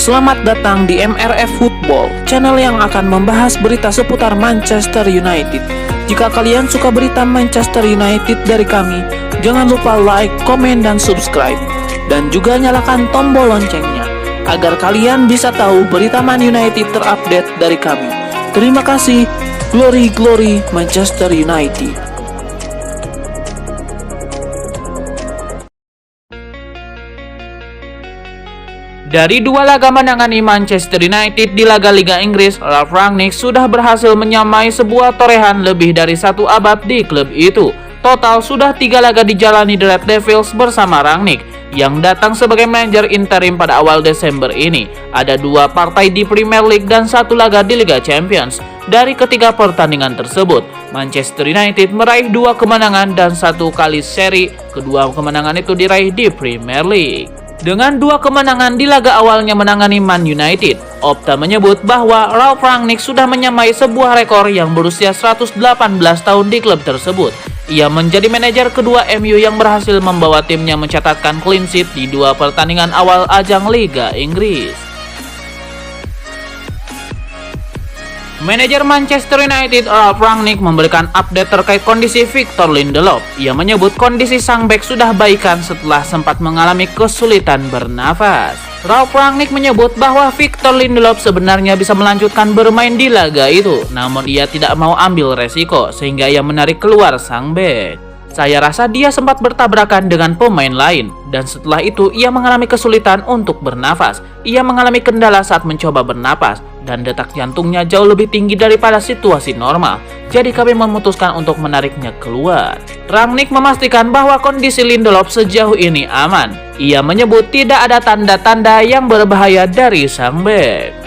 Selamat datang di MRF Football, channel yang akan membahas berita seputar Manchester United. Jika kalian suka berita Manchester United dari kami, jangan lupa like, komen, dan subscribe. Dan juga nyalakan tombol loncengnya, agar kalian bisa tahu berita Man United terupdate dari kami. Terima kasih, Glory Glory Manchester United. Dari dua laga menangani Manchester United di laga Liga Inggris, Ralf Rangnick sudah berhasil menyamai sebuah torehan lebih dari satu abad di klub itu. Total sudah 3 laga dijalani The Red Devils bersama Rangnick, yang datang sebagai manajer interim pada awal Desember ini. Ada 2 partai di Premier League dan 1 laga di Liga Champions. Dari ketiga pertandingan tersebut, Manchester United meraih 2 kemenangan dan 1 kali seri. Kedua kemenangan itu diraih di Premier League. Dengan 2 kemenangan di laga awalnya menangani Man United, Opta menyebut bahwa Ralf Rangnick sudah menyamai sebuah rekor yang berusia 118 tahun di klub tersebut. Ia menjadi manajer kedua MU yang berhasil membawa timnya mencatatkan clean sheet di 2 pertandingan awal ajang Liga Inggris. Manajer Manchester United Ralf Rangnick memberikan update terkait kondisi Victor Lindelof. Ia menyebut kondisi sang bek sudah baikan setelah sempat mengalami kesulitan bernafas. Ralf Rangnick menyebut bahwa Victor Lindelof sebenarnya bisa melanjutkan bermain di laga itu, namun ia tidak mau ambil resiko sehingga ia menarik keluar sang bek. Saya rasa dia sempat bertabrakan dengan pemain lain, dan setelah itu ia mengalami kesulitan untuk bernafas. Ia mengalami kendala saat mencoba bernafas, dan detak jantungnya jauh lebih tinggi daripada situasi normal. Jadi kami memutuskan untuk menariknya keluar. Rangnick memastikan bahwa kondisi Lindelof sejauh ini aman. Ia menyebut tidak ada tanda-tanda yang berbahaya dari sang bek.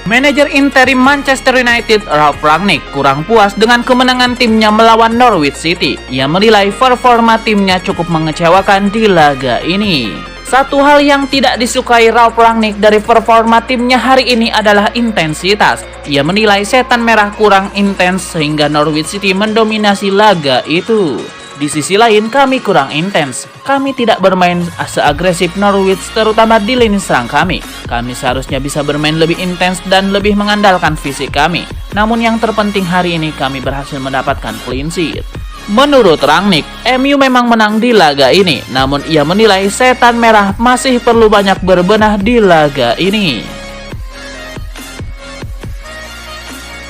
Manajer interim Manchester United Ralf Rangnick kurang puas dengan kemenangan timnya melawan Norwich City. Ia menilai performa timnya cukup mengecewakan di laga ini. Satu hal yang tidak disukai Ralf Rangnick dari performa timnya hari ini adalah intensitas. Ia menilai setan merah kurang intens sehingga Norwich City mendominasi laga itu. Di sisi lain, kami kurang intens. Kami tidak bermain seagresif Norwich, terutama di lini serang kami. Kami seharusnya bisa bermain lebih intens dan lebih mengandalkan fisik kami. Namun yang terpenting hari ini kami berhasil mendapatkan clean sheet. Menurut Rangnick, MU memang menang di laga ini, namun ia menilai setan merah masih perlu banyak berbenah di laga ini.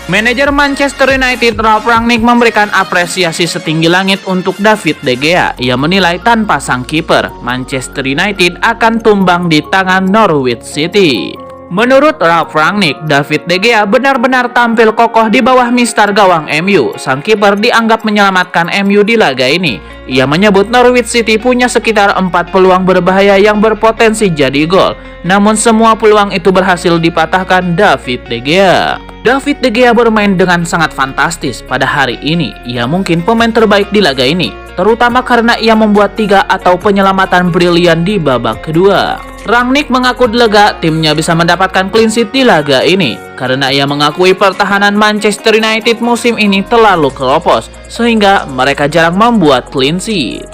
Manajer Manchester United Ralf Rangnick memberikan apresiasi setinggi langit untuk David De Gea. Ia menilai tanpa sang kiper, Manchester United akan tumbang di tangan Norwich City. Menurut Ralf Rangnick, David De Gea benar-benar tampil kokoh di bawah mister gawang MU. Sang kiper dianggap menyelamatkan MU di laga ini. Ia menyebut Norwich City punya sekitar 4 peluang berbahaya yang berpotensi jadi gol. Namun semua peluang itu berhasil dipatahkan David De Gea. David De Gea bermain dengan sangat fantastis pada hari ini. Ia mungkin pemain terbaik di laga ini, terutama karena ia membuat 3 atau penyelamatan brilian di babak kedua. Rangnick mengaku lega timnya bisa mendapatkan clean sheet di laga ini, karena ia mengakui pertahanan Manchester United musim ini terlalu keropos, sehingga mereka jarang membuat clean sheet.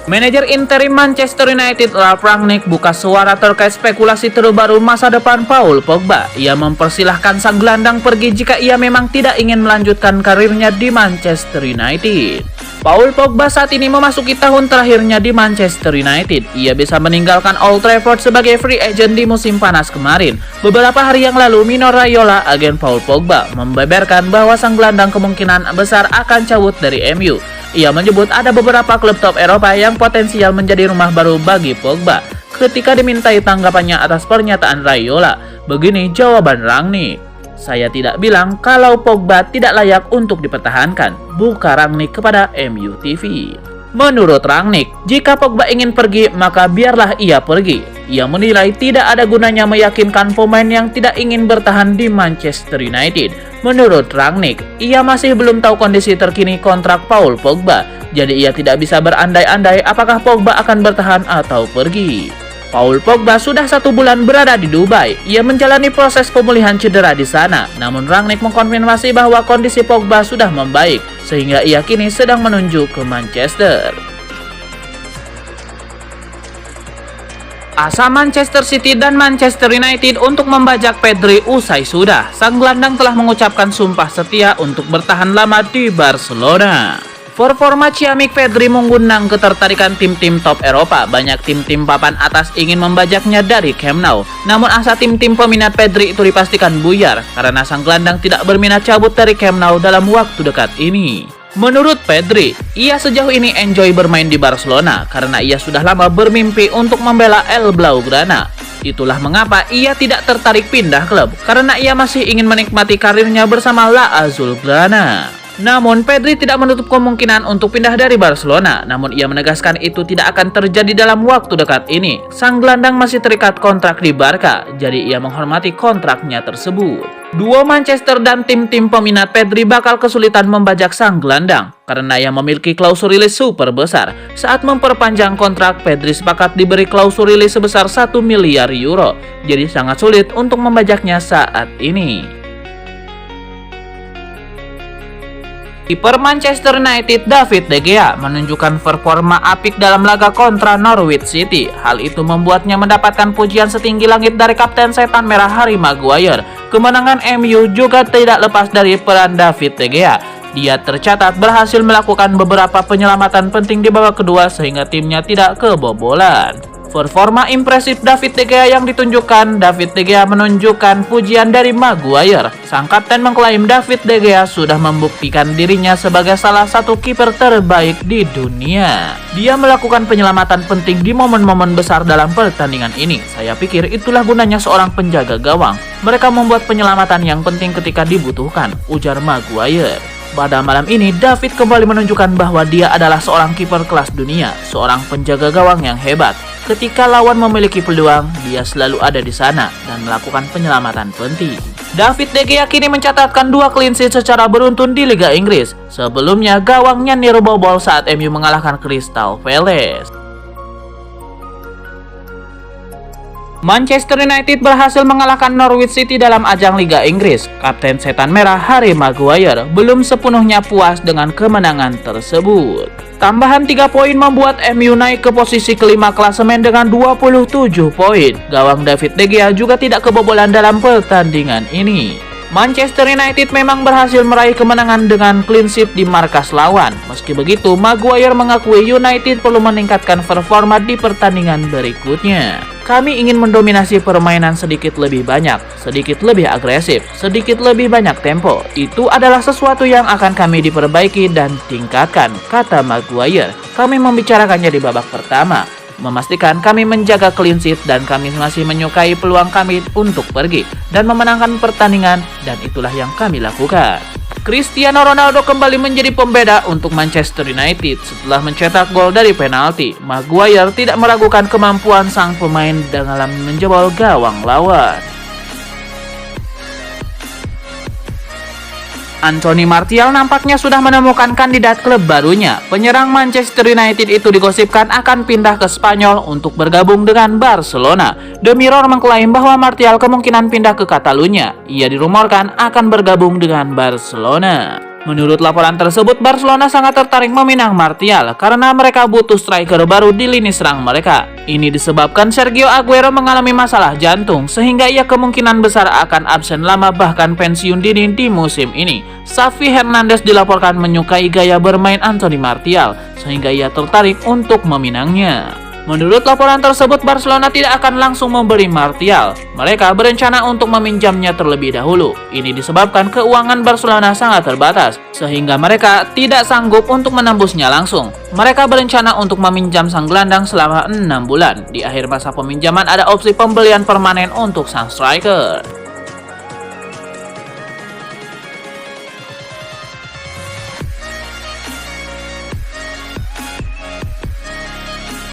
Manajer interim Manchester United Ralf Rangnick buka suara terkait spekulasi terbaru masa depan Paul Pogba. Ia mempersilahkan sang gelandang pergi jika ia memang tidak ingin melanjutkan karirnya di Manchester United. Paul Pogba saat ini memasuki tahun terakhirnya di Manchester United. Ia bisa meninggalkan Old Trafford sebagai free agent di musim panas kemarin. Beberapa hari yang lalu, Mino Raiola, agen Paul Pogba, membeberkan bahwa sang gelandang kemungkinan besar akan cabut dari MU. Ia menyebut ada beberapa klub top Eropa yang potensial menjadi rumah baru bagi Pogba. Ketika dimintai tanggapannya atas pernyataan Raiola, begini jawaban Rangnick. Saya tidak bilang kalau Pogba tidak layak untuk dipertahankan, buka Rangnick kepada MU TV. Menurut Rangnick, jika Pogba ingin pergi, maka biarlah ia pergi. Ia menilai tidak ada gunanya meyakinkan pemain yang tidak ingin bertahan di Manchester United. Menurut Rangnick, ia masih belum tahu kondisi terkini kontrak Paul Pogba. Jadi ia tidak bisa berandai-andai apakah Pogba akan bertahan atau pergi. Paul Pogba sudah 1 bulan berada di Dubai. Ia menjalani proses pemulihan cedera di sana. Namun Rangnick mengkonfirmasi bahwa kondisi Pogba sudah membaik, sehingga ia kini sedang menuju ke Manchester. Asa Manchester City dan Manchester United untuk membajak Pedri usai sudah. Sang gelandang telah mengucapkan sumpah setia untuk bertahan lama di Barcelona. Performa ciamik Pedri mengundang ketertarikan tim-tim top Eropa. Banyak tim-tim papan atas ingin membajaknya dari Camp Nou. Namun asa tim-tim peminat Pedri itu dipastikan buyar karena sang gelandang tidak berminat cabut dari Camp Nou dalam waktu dekat ini. Menurut Pedri, ia sejauh ini enjoy bermain di Barcelona karena ia sudah lama bermimpi untuk membela El Blaugrana. Itulah mengapa ia tidak tertarik pindah klub karena ia masih ingin menikmati karirnya bersama La Azulgrana. Namun Pedri tidak menutup kemungkinan untuk pindah dari Barcelona. Namun ia menegaskan itu tidak akan terjadi dalam waktu dekat ini. Sang gelandang masih terikat kontrak di Barca, jadi ia menghormati kontraknya tersebut. Duo Manchester dan tim-tim peminat Pedri bakal kesulitan membajak sang gelandang karena ia memiliki klausul rilis super besar. Saat memperpanjang kontrak, Pedri sepakat diberi klausul rilis sebesar 1 miliar euro. Jadi sangat sulit untuk membajaknya saat ini. Kiper Manchester United David De Gea menunjukkan performa apik dalam laga kontra Norwich City. Hal itu membuatnya mendapatkan pujian setinggi langit dari Kapten Setan Merah Harry Maguire. Kemenangan MU juga tidak lepas dari peran David De Gea. Dia tercatat berhasil melakukan beberapa penyelamatan penting di babak kedua sehingga timnya tidak kebobolan. Performa impresif David De Gea yang ditunjukkan, David De Gea menunjukkan pujian dari Maguire. Sang kapten mengklaim David De Gea sudah membuktikan dirinya sebagai salah satu kiper terbaik di dunia. Dia melakukan penyelamatan penting di momen-momen besar dalam pertandingan ini. Saya pikir itulah gunanya seorang penjaga gawang. Mereka membuat penyelamatan yang penting ketika dibutuhkan, ujar Maguire. Pada malam ini, David kembali menunjukkan bahwa dia adalah seorang kiper kelas dunia, seorang penjaga gawang yang hebat. Ketika lawan memiliki peluang, dia selalu ada di sana dan melakukan penyelamatan penting. David De Gea kini mencatatkan 2 clean sheet secara beruntun di Liga Inggris. Sebelumnya, gawangnya nirobobol saat MU mengalahkan Crystal Palace. Manchester United berhasil mengalahkan Norwich City dalam ajang Liga Inggris. Kapten Setan Merah Harry Maguire belum sepenuhnya puas dengan kemenangan tersebut. Tambahan 3 poin membuat MU naik ke posisi kelima klasemen dengan 27 poin. Gawang David De Gea juga tidak kebobolan dalam pertandingan ini. Manchester United memang berhasil meraih kemenangan dengan clean sheet di markas lawan. Meski begitu, Maguire mengakui United perlu meningkatkan performa di pertandingan berikutnya. Kami ingin mendominasi permainan sedikit lebih banyak, sedikit lebih agresif, sedikit lebih banyak tempo. Itu adalah sesuatu yang akan kami diperbaiki dan tingkatkan, kata Maguire. Kami membicarakannya di babak pertama. Memastikan kami menjaga clean sheet dan kami masih menyukai peluang kami untuk pergi dan memenangkan pertandingan, dan itulah yang kami lakukan. Cristiano Ronaldo kembali menjadi pembeda untuk Manchester United setelah mencetak gol dari penalti. Maguire tidak meragukan kemampuan sang pemain dalam menjebol gawang lawan. Anthony Martial nampaknya sudah menemukan kandidat klub barunya. Penyerang Manchester United itu digosipkan akan pindah ke Spanyol untuk bergabung dengan Barcelona. The Mirror mengklaim bahwa Martial kemungkinan pindah ke Catalunya. Ia dirumorkan akan bergabung dengan Barcelona. Menurut laporan tersebut, Barcelona sangat tertarik meminang Martial karena mereka butuh striker baru di lini serang mereka. Ini disebabkan Sergio Aguero mengalami masalah jantung sehingga ia kemungkinan besar akan absen lama bahkan pensiun dini di musim ini. Xavi Hernandez dilaporkan menyukai gaya bermain Anthony Martial sehingga ia tertarik untuk meminangnya. Menurut laporan tersebut, Barcelona tidak akan langsung memberi Martial. Mereka berencana untuk meminjamnya terlebih dahulu. Ini disebabkan keuangan Barcelona sangat terbatas, sehingga mereka tidak sanggup untuk menembusnya langsung. Mereka berencana untuk meminjam sang gelandang selama 6 bulan. Di akhir masa peminjaman ada opsi pembelian permanen untuk sang striker.